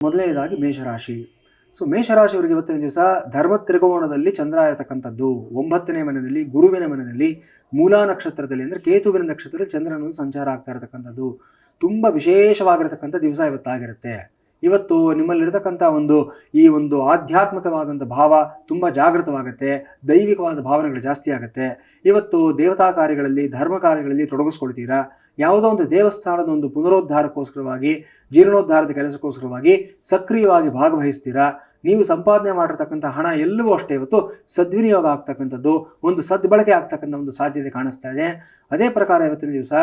ಮೊದಲನೇದಾಗಿ ಮೇಷರಾಶಿ. ಮೇಷರಾಶಿಯವರಿಗೆ ಇವತ್ತಿನ ದಿವಸ ಧರ್ಮ ತ್ರಿಕೋಣದಲ್ಲಿ ಚಂದ್ರ ಇರತಕ್ಕಂಥದ್ದು, 9ನೇ ಮನೆಯಲ್ಲಿ, ಗುರುವಿನ ಮನೆಯಲ್ಲಿ, ಮೂಲಾ ನಕ್ಷತ್ರದಲ್ಲಿ ಅಂದರೆ ಕೇತುವಿನ ನಕ್ಷತ್ರದಲ್ಲಿ ಚಂದ್ರನ ಸಂಚಾರ ಆಗ್ತಾ ಇರತಕ್ಕಂಥದ್ದು ತುಂಬ ವಿಶೇಷವಾಗಿರತಕ್ಕಂಥ ದಿವಸ ಇವತ್ತಾಗಿರುತ್ತೆ. ಇವತ್ತು ನಿಮ್ಮಲ್ಲಿರತಕ್ಕಂಥ ಈ ಒಂದು ಆಧ್ಯಾತ್ಮಿಕವಾದಂಥ ಭಾವ ತುಂಬ ಜಾಗೃತವಾಗುತ್ತೆ, ದೈವಿಕವಾದ ಭಾವನೆಗಳು ಜಾಸ್ತಿ ಆಗುತ್ತೆ. ಇವತ್ತು ದೇವತಾ ಕಾರ್ಯಗಳಲ್ಲಿ, ಧರ್ಮ ಕಾರ್ಯಗಳಲ್ಲಿ ತೊಡಗಿಸ್ಕೊಳ್ತೀರಾ. ಯಾವುದೋ ಒಂದು ದೇವಸ್ಥಾನದ ಒಂದು ಪುನರುದ್ಧಾರಕ್ಕೋಸ್ಕರವಾಗಿ, ಜೀರ್ಣೋದ್ಧಾರದ ಕೆಲಸಕ್ಕೋಸ್ಕರವಾಗಿ ಸಕ್ರಿಯವಾಗಿ ಭಾಗವಹಿಸ್ತೀರಾ. ನೀವು ಸಂಪಾದನೆ ಮಾಡಿರ್ತಕ್ಕಂಥ ಹಣ ಎಲ್ಲವೂ ಅಷ್ಟೇ ಇವತ್ತು ಸದ್ವಿನಿಯೋಗ ಆಗ್ತಕ್ಕಂಥದ್ದು, ಒಂದು ಸದ್ಬಳಕೆ ಆಗ್ತಕ್ಕಂಥ ಒಂದು ಸಾಧ್ಯತೆ ಕಾಣಿಸ್ತಾ ಇದೆ. ಅದೇ ಪ್ರಕಾರ ಇವತ್ತಿನ ದಿವಸ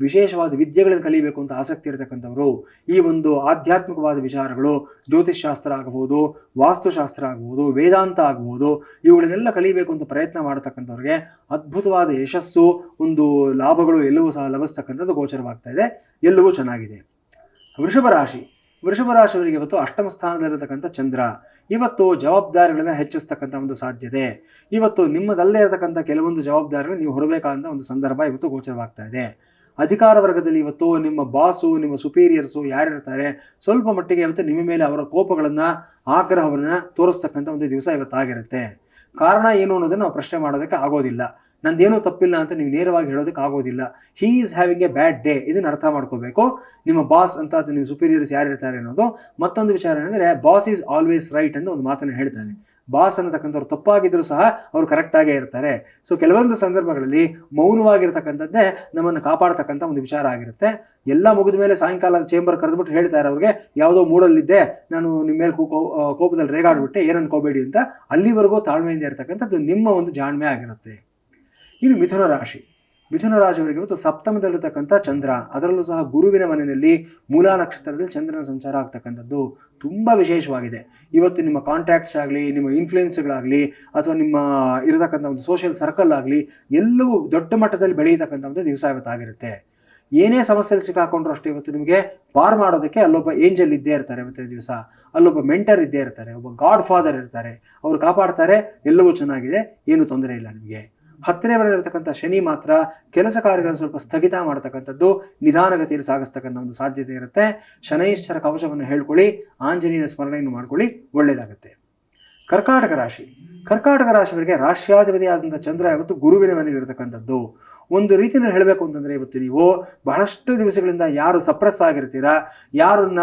ವಿಶೇಷವಾದ ವಿದ್ಯೆಗಳನ್ನು ಕಲಿಬೇಕು ಅಂತ ಆಸಕ್ತಿ ಇರತಕ್ಕಂಥವರು, ಈ ಒಂದು ಆಧ್ಯಾತ್ಮಿಕವಾದ ವಿಚಾರಗಳು, ಜ್ಯೋತಿಷ್ಶಾಸ್ತ್ರ ಆಗಬಹುದು, ವಾಸ್ತುಶಾಸ್ತ್ರ ಆಗಬಹುದು, ವೇದಾಂತ ಆಗಬಹುದು, ಇವುಗಳನ್ನೆಲ್ಲ ಕಲಿಬೇಕು ಅಂತ ಪ್ರಯತ್ನ ಮಾಡತಕ್ಕಂಥವ್ರಿಗೆ ಅದ್ಭುತವಾದ ಯಶಸ್ಸು, ಒಂದು ಲಾಭಗಳು ಎಲ್ಲವೂ ಸಹ ಲಭಿಸ್ತಕ್ಕಂಥದ್ದು ಗೋಚರವಾಗ್ತಾ ಇದೆ. ಎಲ್ಲವೂ ಚೆನ್ನಾಗಿದೆ. ವೃಷಭ ರಾಶಿಯವರಿಗೆ ಇವತ್ತು ಅಷ್ಟಮ ಸ್ಥಾನದಲ್ಲಿರತಕ್ಕಂಥ ಚಂದ್ರ ಇವತ್ತು ಜವಾಬ್ದಾರಿಗಳನ್ನು ಹೆಚ್ಚಿಸ್ತಕ್ಕಂಥ ಒಂದು ಸಾಧ್ಯತೆ. ಇವತ್ತು ನಿಮ್ಮದಲ್ಲೇ ಇರತಕ್ಕಂಥ ಕೆಲವೊಂದು ಜವಾಬ್ದಾರಿಗಳು ನೀವು ಹೊರಬೇಕಾದಂಥ ಒಂದು ಸಂದರ್ಭ ಇವತ್ತು ಗೋಚರವಾಗ್ತಾ ಇದೆ. ಅಧಿಕಾರ ವರ್ಗದಲ್ಲಿ ಇವತ್ತು ನಿಮ್ಮ ಬಾಸು, ನಿಮ್ಮ ಸುಪೀರಿಯರ್ಸು ಯಾರಿರ್ತಾರೆ, ಸ್ವಲ್ಪ ಮಟ್ಟಿಗೆ ಇವತ್ತು ನಿಮ್ಮ ಮೇಲೆ ಅವರ ಕೋಪಗಳನ್ನು, ಆಗ್ರಹವನ್ನು ತೋರಿಸ್ತಕ್ಕಂಥ ಒಂದು ದಿವಸ ಇವತ್ತಾಗಿರುತ್ತೆ. ಕಾರಣ ಏನು ಅನ್ನೋದನ್ನು ನಾವು ಪ್ರಶ್ನೆ ಮಾಡೋದಕ್ಕೆ ಆಗೋದಿಲ್ಲ. ನಂದೇನೂ ತಪ್ಪಿಲ್ಲ ಅಂತ ನೀವು ನೇರವಾಗಿ ಹೇಳೋದಕ್ಕೆ ಆಗೋದಿಲ್ಲ. He is having a bad day, ಇದನ್ನು ಅರ್ಥ ಮಾಡ್ಕೋಬೇಕು. ನಿಮ್ಮ ಬಾಸ್ ಅಂತ ಅಥವಾ ನಿಮ್ಮ ಸುಪೀರಿಯರ್ಸ್ ಯಾರಿರ್ತಾರೆ ಅನ್ನೋದು. ಮತ್ತೊಂದು ವಿಚಾರ ಏನಂದರೆ, ಬಾಸ್ ಈಸ್ ಆಲ್ವೇಸ್ ರೈಟ್ ಅಂತ ಒಂದು ಮಾತನ್ನು ಹೇಳ್ತಾನೆ. ಬಾಸ್ ಅನ್ನತಕ್ಕಂಥವ್ರು ತಪ್ಪಾಗಿದ್ದರೂ ಸಹ ಅವರು ಕರೆಕ್ಟಾಗೇ ಇರ್ತಾರೆ. ಕೆಲವೊಂದು ಸಂದರ್ಭಗಳಲ್ಲಿ ಮೌನವಾಗಿರ್ತಕ್ಕಂಥದ್ದೇ ನಮ್ಮನ್ನು ಕಾಪಾಡ್ತಕ್ಕಂಥ ಒಂದು ವಿಚಾರ ಆಗಿರುತ್ತೆ. ಎಲ್ಲ ಮುಗಿದ ಮೇಲೆ ಸಾಯಂಕಾಲ ಚೇಂಬರ್ ಕರೆದ್ಬಿಟ್ಟು ಹೇಳ್ತಾರೆ ಅವ್ರಿಗೆ, ಯಾವುದೋ ಮೂಡಲ್ಲಿದ್ದೆ, ನಾನು ನಿಮ್ಮ ಮೇಲೆ ಕೋಪದಲ್ಲಿ ರೇಗಾಡ್ಬಿಟ್ಟೆ, ಏನು ಅನ್ಕೋಬೇಡಿ ಅಂತ. ಅಲ್ಲಿವರೆಗೂ ತಾಳ್ಮೆಯಿಂದ ಇರತಕ್ಕಂಥದ್ದು ನಿಮ್ಮ ಒಂದು ಜಾಣ್ಮೆ ಆಗಿರುತ್ತೆ. ಇನ್ನು ಮಿಥುನ ರಾಶಿಯವರಿಗೆ ಇವತ್ತು ಸಪ್ತಮದಲ್ಲಿರ್ತಕ್ಕಂಥ ಚಂದ್ರ, ಅದರಲ್ಲೂ ಸಹ ಗುರುವಿನ ಮನೆಯಲ್ಲಿ ಮೂಲಾ ನಕ್ಷತ್ರದಲ್ಲಿ ಚಂದ್ರನ ಸಂಚಾರ ಆಗ್ತಕ್ಕಂಥದ್ದು ತುಂಬ ವಿಶೇಷವಾಗಿದೆ. ಇವತ್ತು ನಿಮ್ಮ ಕಾಂಟ್ಯಾಕ್ಟ್ಸ್ ಆಗಲಿ, ನಿಮ್ಮ ಇನ್ಫ್ಲೂಯೆನ್ಸ್ಗಳಾಗಲಿ, ಅಥವಾ ನಿಮ್ಮ ಇರತಕ್ಕಂಥ ಒಂದು ಸೋಷಿಯಲ್ ಸರ್ಕಲ್ ಆಗಲಿ, ಎಲ್ಲವೂ ದೊಡ್ಡ ಮಟ್ಟದಲ್ಲಿ ಬೆಳೆಯತಕ್ಕಂಥ ಒಂದು ದಿವಸ ಇವತ್ತಾಗಿರುತ್ತೆ. ಏನೇ ಸಮಸ್ಯೆಯಲ್ಲಿ ಸಿಕ್ಕಾಕೊಂಡ್ರು ಅಷ್ಟೇ ಇವತ್ತು ನಿಮಗೆ ಪಾರ್ ಮಾಡೋದಕ್ಕೆ ಅಲ್ಲೊಬ್ಬ ಏಂಜಲ್ ಇದ್ದೇ ಇರ್ತಾರೆ. ಇವತ್ತಿನ ದಿವಸ ಅಲ್ಲೊಬ್ಬ ಮೆಂಟರ್ ಇದ್ದೇ ಇರ್ತಾರೆ, ಒಬ್ಬ ಗಾಡ್ ಫಾದರ್ ಇರ್ತಾರೆ, ಅವರು ಕಾಪಾಡ್ತಾರೆ. ಎಲ್ಲವೂ ಚೆನ್ನಾಗಿದೆ, ಏನೂ ತೊಂದರೆ ಇಲ್ಲ ನಿಮಗೆ. 10ನೇ ಮನೆಯಲ್ಲಿರ್ತಕ್ಕಂಥ ಶನಿ ಮಾತ್ರ ಕೆಲಸ ಕಾರ್ಯಗಳನ್ನು ಸ್ವಲ್ಪ ಸ್ಥಗಿತ ಮಾಡ್ತಕ್ಕಂಥದ್ದು, ನಿಧಾನಗತಿಯಲ್ಲಿ ಸಾಗಿಸ್ತಕ್ಕಂಥ ಒಂದು ಸಾಧ್ಯತೆ ಇರುತ್ತೆ. ಶನೈಶ್ಚರ ಕವಚವನ್ನು ಹೇಳ್ಕೊಳ್ಳಿ, ಆಂಜನೇಯನ ಸ್ಮರಣೆಯನ್ನು ಮಾಡ್ಕೊಳ್ಳಿ, ಒಳ್ಳೆಯದಾಗುತ್ತೆ. ಕರ್ಕಾಟಕ ರಾಶಿಯವರಿಗೆ ರಾಷ್ಟ್ರಾಧಿಪತಿಯಾದಂಥ ಚಂದ್ರ ಇವತ್ತು ಗುರುವಿನ ಮನೆಯಲ್ಲಿರ್ತಕ್ಕಂಥದ್ದು. ಒಂದು ರೀತಿಯಲ್ಲಿ ಹೇಳಬೇಕು ಅಂತಂದರೆ, ಇವತ್ತು ನೀವು ಬಹಳಷ್ಟು ದಿವಸಗಳಿಂದ ಯಾರು ಸಪ್ರೆಸ್ ಆಗಿರ್ತೀರಾ, ಯಾರನ್ನ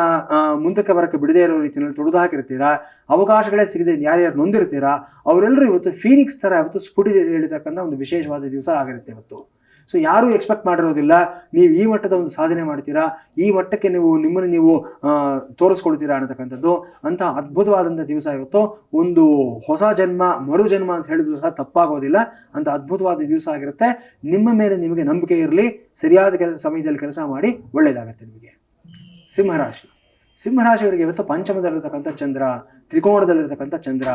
ಮುಂದಕ್ಕೆ ಬರೋಕ್ಕೆ ಬಿಡದೇ ಇರೋ ರೀತಿಯಲ್ಲಿ ತೊಡೆದು ಹಾಕಿರ್ತೀರಾ, ಅವಕಾಶಗಳೇ ಸಿಗದೆ ಯಾರ್ಯಾರು ನೊಂದಿರ್ತೀರಾ, ಅವರೆಲ್ಲರೂ ಇವತ್ತು ಫೀನಿಕ್ಸ್ ಥರ ಇವತ್ತು ಸ್ಫುಟಿ ಹೇಳಿರ್ತಕ್ಕಂಥ ಒಂದು ವಿಶೇಷವಾದ ದಿವಸ ಆಗಿರುತ್ತೆ ಇವತ್ತು. ಯಾರೂ ಎಕ್ಸ್ಪೆಕ್ಟ್ ಮಾಡಿರೋದಿಲ್ಲ ನೀವು ಈ ಮಟ್ಟದ ಒಂದು ಸಾಧನೆ ಮಾಡ್ತೀರಾ, ಈ ಮಟ್ಟಕ್ಕೆ ನಿಮ್ಮನ್ನು ನೀವು ತೋರಿಸ್ಕೊಳ್ತೀರಾ ಅನ್ನತಕ್ಕಂಥದ್ದು. ಅಂಥ ಅದ್ಭುತವಾದಂಥ ದಿವಸ ಇವತ್ತು. ಒಂದು ಹೊಸ ಜನ್ಮ, ಮರುಜನ್ಮ ಅಂತ ಹೇಳಿದ್ರು ಸಹ ತಪ್ಪಾಗೋದಿಲ್ಲ. ಅಂಥ ಅದ್ಭುತವಾದ ದಿವಸ ಆಗಿರುತ್ತೆ. ನಿಮ್ಮ ಮೇಲೆ ನಿಮಗೆ ನಂಬಿಕೆ ಇರಲಿ, ಸರಿಯಾದ ಸಮಯದಲ್ಲಿ ಕೆಲಸ ಮಾಡಿ, ಒಳ್ಳೆಯದಾಗುತ್ತೆ ನಿಮಗೆ. ಸಿಂಹರಾಶಿಯವರಿಗೆ ಇವತ್ತು ಪಂಚಮದಲ್ಲಿರ್ತಕ್ಕಂಥ ಚಂದ್ರ, ತ್ರಿಕೋಣದಲ್ಲಿರ್ತಕ್ಕಂಥ ಚಂದ್ರ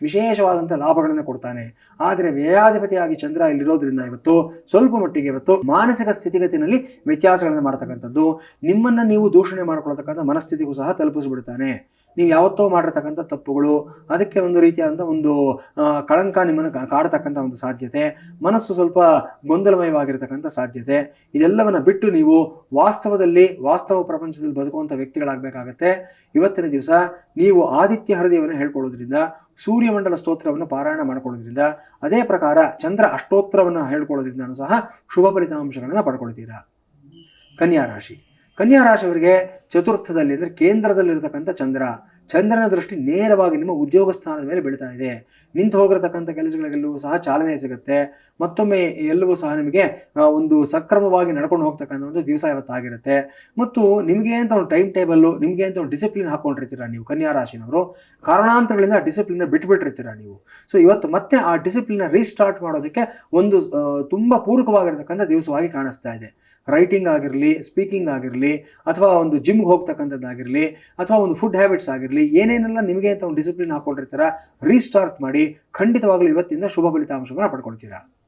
ವಿಶೇಷವಾದಂಥ ಲಾಭಗಳನ್ನು ಕೊಡ್ತಾನೆ. ಆದರೆ ವ್ಯಯಾಧಿಪತಿಯಾಗಿ ಚಂದ್ರ ಇಲ್ಲಿರೋದ್ರಿಂದ ಇವತ್ತು ಸ್ವಲ್ಪ ಮಟ್ಟಿಗೆ ಇವತ್ತು ಮಾನಸಿಕ ಸ್ಥಿತಿಗತಿನಲ್ಲಿ ವ್ಯತ್ಯಾಸಗಳನ್ನು ಮಾಡ್ತಕ್ಕಂಥದ್ದು, ನಿಮ್ಮನ್ನು ನೀವು ದೂಷಣೆ ಮಾಡ್ಕೊಳ್ತಕ್ಕಂಥ ಮನಸ್ಥಿತಿಗೂ ಸಹ ತಲುಪಿಸ್ಬಿಡ್ತಾನೆ. ನೀವು ಯಾವತ್ತೋ ಮಾಡಿರ್ತಕ್ಕಂಥ ತಪ್ಪುಗಳು, ಅದಕ್ಕೆ ಒಂದು ರೀತಿಯಾದಂಥ ಒಂದು ಕಳಂಕ ನಿಮ್ಮನ್ನು ಕಾಡ್ತಕ್ಕಂಥ ಒಂದು ಸಾಧ್ಯತೆ, ಮನಸ್ಸು ಸ್ವಲ್ಪ ಗೊಂದಲಮಯವಾಗಿರ್ತಕ್ಕಂಥ ಸಾಧ್ಯತೆ. ಇದೆಲ್ಲವನ್ನು ಬಿಟ್ಟು ನೀವು ವಾಸ್ತವ ಪ್ರಪಂಚದಲ್ಲಿ ಬದುಕುವಂಥ ವ್ಯಕ್ತಿಗಳಾಗಬೇಕಾಗತ್ತೆ. ಇವತ್ತಿನ ದಿವಸ ನೀವು ಆದಿತ್ಯ ಹೃದಯವನ್ನು ಹೇಳ್ಕೊಳ್ಳೋದ್ರಿಂದ, ಸೂರ್ಯಮಂಡಲ ಸ್ತೋತ್ರವನ್ನು ಪಾರಾಯಣ ಮಾಡಿಕೊಳ್ಳೋದ್ರಿಂದ, ಅದೇ ಪ್ರಕಾರ ಚಂದ್ರ ಅಷ್ಟೋತ್ತರವನ್ನು ಹೇಳ್ಕೊಳ್ಳೋದ್ರಿಂದ ಸಹ ಶುಭ ಫಲಿತಾಂಶಗಳನ್ನು ಪಡ್ಕೊಳ್ತೀರಾ. ಕನ್ಯಾ ರಾಶಿಯವರಿಗೆ ಚತುರ್ಥದಲ್ಲಿ ಅಂದರೆ ಕೇಂದ್ರದಲ್ಲಿರ್ತಕ್ಕಂಥ ಚಂದ್ರನ ದೃಷ್ಟಿ ನೇರವಾಗಿ ನಿಮ್ಮ ಉದ್ಯೋಗ ಸ್ಥಾನದ ಮೇಲೆ ಬೀಳ್ತಾ ಇದೆ. ನಿಂತು ಹೋಗಿರತಕ್ಕಂಥ ಕೆಲಸಗಳಿಗೆಲ್ಲವೂ ಸಹ ಚಾಲನೆ ಸಿಗುತ್ತೆ. ಮತ್ತೊಮ್ಮೆ ಎಲ್ಲವೂ ಸಹ ನಿಮಗೆ ಒಂದು ಸಕ್ರಮವಾಗಿ ನಡ್ಕೊಂಡು ಹೋಗ್ತಕ್ಕಂಥ ಒಂದು ದಿವಸ ಇವತ್ತಾಗಿರುತ್ತೆ. ಮತ್ತು ನಿಮಗೆ ಅಂತ ಒಂದು ಟೈಮ್ ಟೇಬಲ್ಲು, ನಿಮಗೆ ಅಂತ ಒಂದು ಡಿಸಿಪ್ಲಿನ್ ಹಾಕ್ಕೊಂಡಿರ್ತೀರ ನೀವು ಕನ್ಯಾ ರಾಶಿನವರು. ಕಾರಣಾಂತರಗಳಿಂದ ಆ ಡಿಸಿಪ್ಲಿನ್ನ ಬಿಟ್ಬಿಟ್ಟಿರ್ತೀರ ನೀವು. ಇವತ್ತು ಮತ್ತೆ ಆ ಡಿಸಿಪ್ಲಿನ್ನ ರೀಸ್ಟಾರ್ಟ್ ಮಾಡೋದಕ್ಕೆ ಒಂದು ತುಂಬ ಪೂರಕವಾಗಿರ್ತಕ್ಕಂಥ ದಿವಸವಾಗಿ ಕಾಣಿಸ್ತಾ ಇದೆ. ರೈಟಿಂಗ್ ಆಗಿರಲಿ, ಸ್ಪೀಕಿಂಗ್ ಆಗಿರಲಿ, ಅಥವಾ ಒಂದು ಜಿಮ್ಗೆ ಹೋಗ್ತಕ್ಕಂಥದ್ದಾಗಿರಲಿ, ಅಥವಾ ಒಂದು ಫುಡ್ ಹ್ಯಾಬಿಟ್ಸ್ ಆಗಿರಲಿ, ಏನೇನೆಲ್ಲ ನಿಮಗೆ ಅಂತ ಒಂದು ಡಿಸಿಪ್ಲಿನ್ ಹಾಕ್ಕೊಂಡಿರ್ತೀರ, ರೀಸ್ಟಾರ್ಟ್ ಮಾಡಿ. ಖಂಡಿತವಾಗಲೂ ಇವತ್ತಿಂದ ಶುಭ ಫಲಿತಾಂಶವನ್ನು ಪಡ್ಕೊಳ್ತೀರಾ.